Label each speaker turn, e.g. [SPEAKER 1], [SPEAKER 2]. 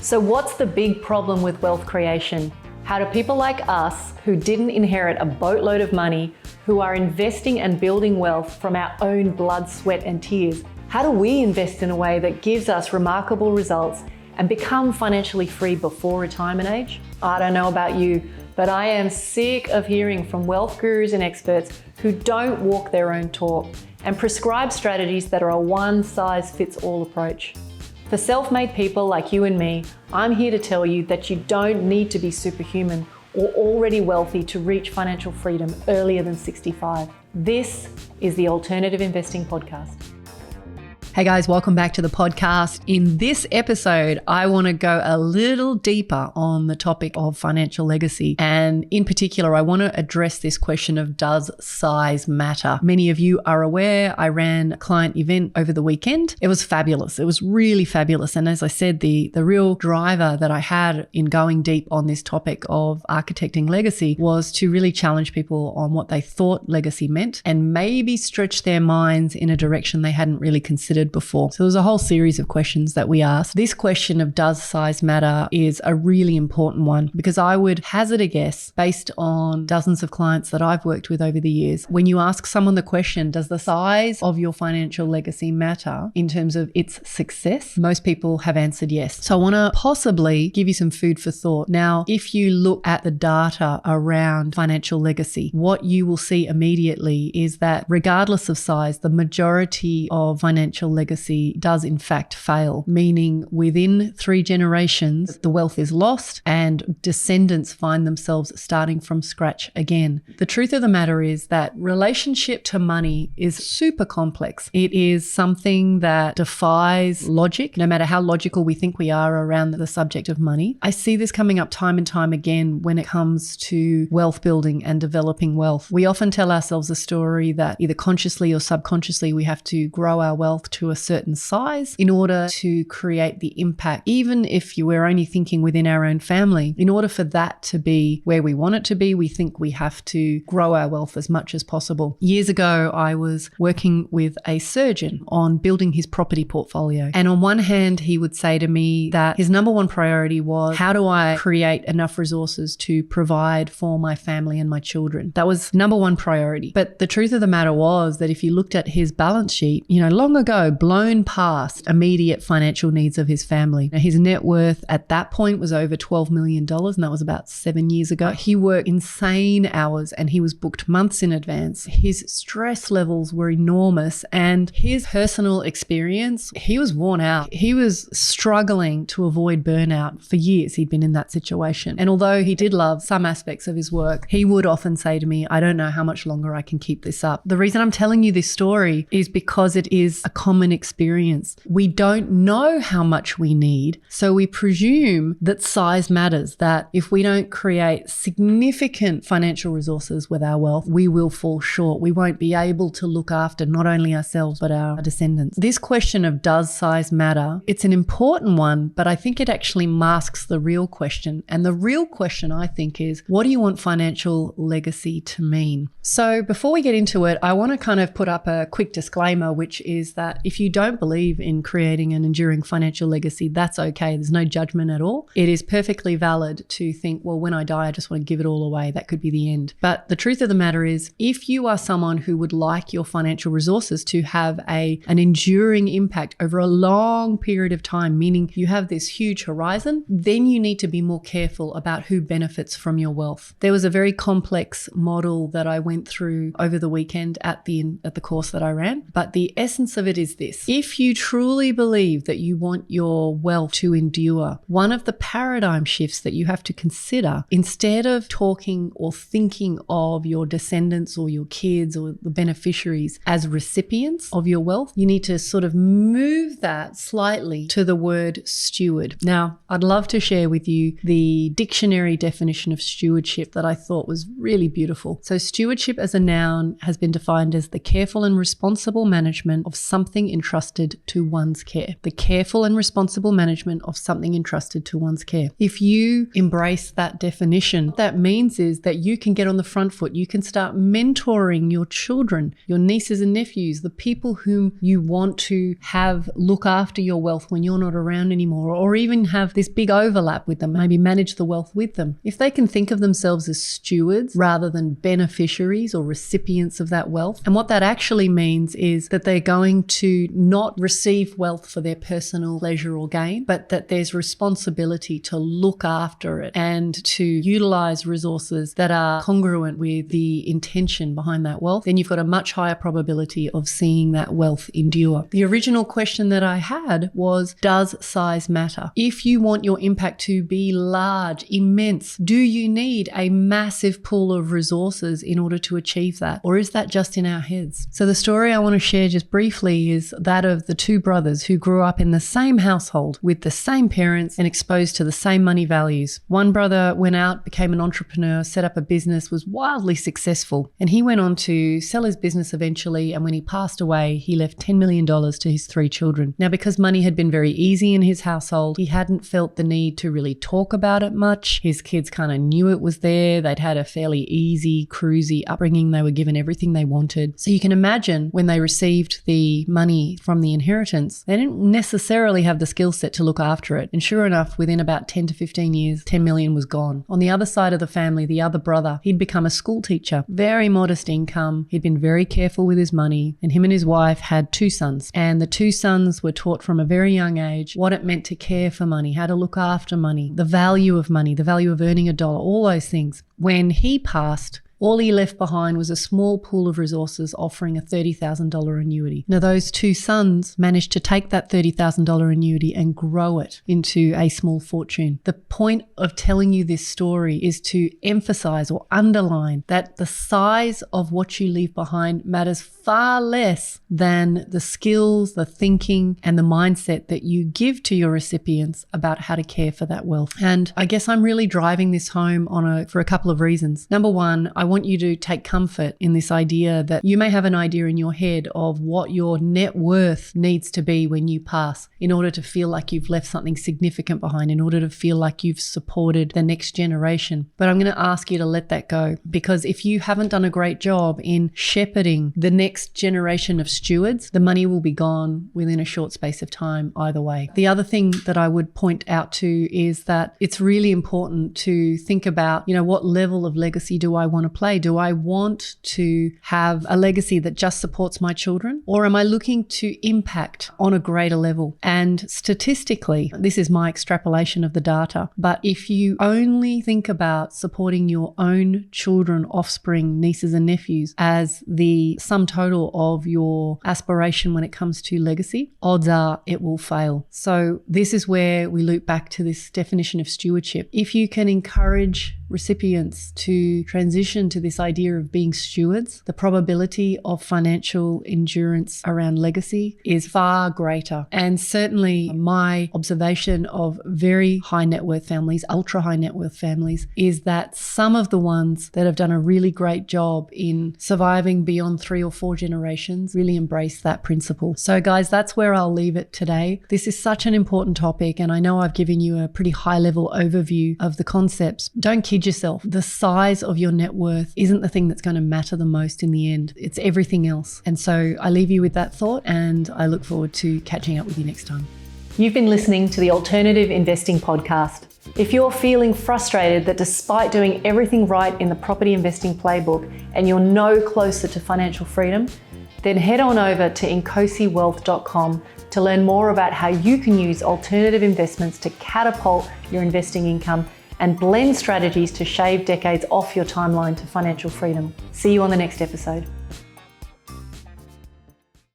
[SPEAKER 1] So what's the big problem with wealth creation? How do people like us, who didn't inherit a boatload of money, who are investing and building wealth from our own blood, sweat and tears, how do we invest in a way that gives us remarkable results and become financially free before retirement age? I don't know about you, but I am sick of hearing from wealth gurus and experts who don't walk their own talk and prescribe strategies that are a one-size-fits-all approach. For self-made people like you and me, I'm here to tell you that you don't need to be superhuman or already wealthy to reach financial freedom earlier than 65. This is the Alternative Investing Podcast. Hey guys, welcome back to the podcast. In this episode, I want to go a little deeper on the topic of financial legacy. And in particular, I want to address this question of, does size matter? Many of you are aware I ran a client event over the weekend. It was fabulous. It was really fabulous. And as I said, the real driver that I had in going deep on this topic of architecting legacy was to really challenge people on what they thought legacy meant and maybe stretch their minds in a direction they hadn't really considered before. So there's a whole series of questions that we asked. This question of does size matter is a really important one because I would hazard a guess based on dozens of clients that I've worked with over the years. When you ask someone the question, does the size of your financial legacy matter in terms of its success? Most people have answered yes. So I want to possibly give you some food for thought. Now, if you look at the data around financial legacy, what you will see immediately is that regardless of size, the majority of financial legacy does in fact fail, meaning within 3 generations, the wealth is lost and descendants find themselves starting from scratch again. The truth of the matter is that relationship to money is super complex. It is something that defies logic, no matter how logical we think we are around the subject of money. I see this coming up time and time again when it comes to wealth building and developing wealth. We often tell ourselves a story that either consciously or subconsciously we have to grow our wealth to a certain size in order to create the impact. Even if you were only thinking within our own family, in order for that to be where we want it to be, we think we have to grow our wealth as much as possible. Years ago, I was working with a surgeon on building his property portfolio. And on one hand, he would say to me that his number one priority was, how do I create enough resources to provide for my family and my children? That was number one priority. But the truth of the matter was that if you looked at his balance sheet, long ago, blown past immediate financial needs of his family. Now, his net worth at that point was over $12 million, and that was about 7 years ago. He worked insane hours and he was booked months in advance. His stress levels were enormous and his personal experience, he was worn out. He was struggling to avoid burnout for years. He'd been in that situation. And although he did love some aspects of his work, he would often say to me, I don't know how much longer I can keep this up. The reason I'm telling you this story is because it is a common experience. We don't know how much we need, so we presume that size matters, that if we don't create significant financial resources with our wealth, we will fall short. We won't be able to look after not only ourselves, but our descendants. This question of does size matter, it's an important one, but I think it actually masks the real question. And the real question, I think, is what do you want financial legacy to mean? So before we get into it, I want to kind of put up a quick disclaimer, which is that if you don't believe in creating an enduring financial legacy, that's okay. There's no judgment at all. It is perfectly valid to think, well, when I die, I just want to give it all away. That could be the end. But the truth of the matter is, if you are someone who would like your financial resources to have an enduring impact over a long period of time, meaning you have this huge horizon, then you need to be more careful about who benefits from your wealth. There was a very complex model that I went through over the weekend at the course that I ran. But the essence of it is this. If you truly believe that you want your wealth to endure, one of the paradigm shifts that you have to consider, instead of talking or thinking of your descendants or your kids or the beneficiaries as recipients of your wealth, you need to sort of move that slightly to the word steward. Now, I'd love to share with you the dictionary definition of stewardship that I thought was really beautiful. So stewardship as a noun has been defined as the careful and responsible management of something something entrusted to one's care. The careful and responsible management of something entrusted to one's care. If you embrace that definition, what that means is that you can get on the front foot. You can start mentoring your children, your nieces and nephews, the people whom you want to have look after your wealth when you're not around anymore, or even have this big overlap with them, maybe manage the wealth with them. If they can think of themselves as stewards rather than beneficiaries or recipients of that wealth, and what that actually means is that they're going to not receive wealth for their personal pleasure or gain, but that there's responsibility to look after it and to utilize resources that are congruent with the intention behind that wealth, then you've got a much higher probability of seeing that wealth endure. The original question that I had was, does size matter? If you want your impact to be large, immense, do you need a massive pool of resources in order to achieve that? Or is that just in our heads? So the story I want to share just briefly is that of the two brothers who grew up in the same household with the same parents and exposed to the same money values. One brother went out, became an entrepreneur, set up a business, was wildly successful, and he went on to sell his business eventually, and when he passed away, he left $10 million to his 3 children. Now, because money had been very easy in his household, he hadn't felt the need to really talk about it much. His kids kind of knew it was there. They'd had a fairly easy, cruisy upbringing. They were given everything they wanted. So you can imagine when they received the money from the inheritance, they didn't necessarily have the skill set to look after it. And sure enough, within about 10 to 15 years, 10 million was gone. On the other side of the family, the other brother, he'd become a school teacher, very modest income. He'd been very careful with his money, and him and his wife had 2 sons. And the 2 sons were taught from a very young age what it meant to care for money, how to look after money, the value of money, the value of earning a dollar, all those things. When he passed, all he left behind was a small pool of resources offering a $30,000 annuity. Now, those 2 sons managed to take that $30,000 annuity and grow it into a small fortune. The point of telling you this story is to emphasize or underline that the size of what you leave behind matters far less than the skills, the thinking, and the mindset that you give to your recipients about how to care for that wealth. And I guess I'm really driving this home for a couple of reasons. Number one, I want you to take comfort in this idea that you may have an idea in your head of what your net worth needs to be when you pass in order to feel like you've left something significant behind, in order to feel like you've supported the next generation. But I'm going to ask you to let that go, because if you haven't done a great job in shepherding the next generation of stewards, the money will be gone within a short space of time either way. The other thing that I would point out to is that it's really important to think about, what level of legacy do I want to play? Do I want to have a legacy that just supports my children? Or am I looking to impact on a greater level? And statistically, this is my extrapolation of the data, but if you only think about supporting your own children, offspring, nieces and nephews as the sum total of your aspiration when it comes to legacy, odds are it will fail. So this is where we loop back to this definition of stewardship. If you can encourage recipients to transition to this idea of being stewards, the probability of financial endurance around legacy is far greater. And certainly my observation of very high net worth families, ultra high net worth families, is that some of the ones that have done a really great job in surviving beyond 3 or 4 generations really embrace that principle. So guys, that's where I'll leave it today. This is such an important topic, and I know I've given you a pretty high level overview of the concepts. Don't kid yourself. The size of your net worth isn't the thing that's going to matter the most in the end. It's everything else. And so I leave you with that thought, and I look forward to catching up with you next time.
[SPEAKER 2] You've been listening to the Alternative Investing Podcast. If you're feeling frustrated that despite doing everything right in the property investing playbook and you're no closer to financial freedom, then head on over to incosiwealth.com to learn more about how you can use alternative investments to catapult your investing income and blend strategies to shave decades off your timeline to financial freedom. See you on the next episode.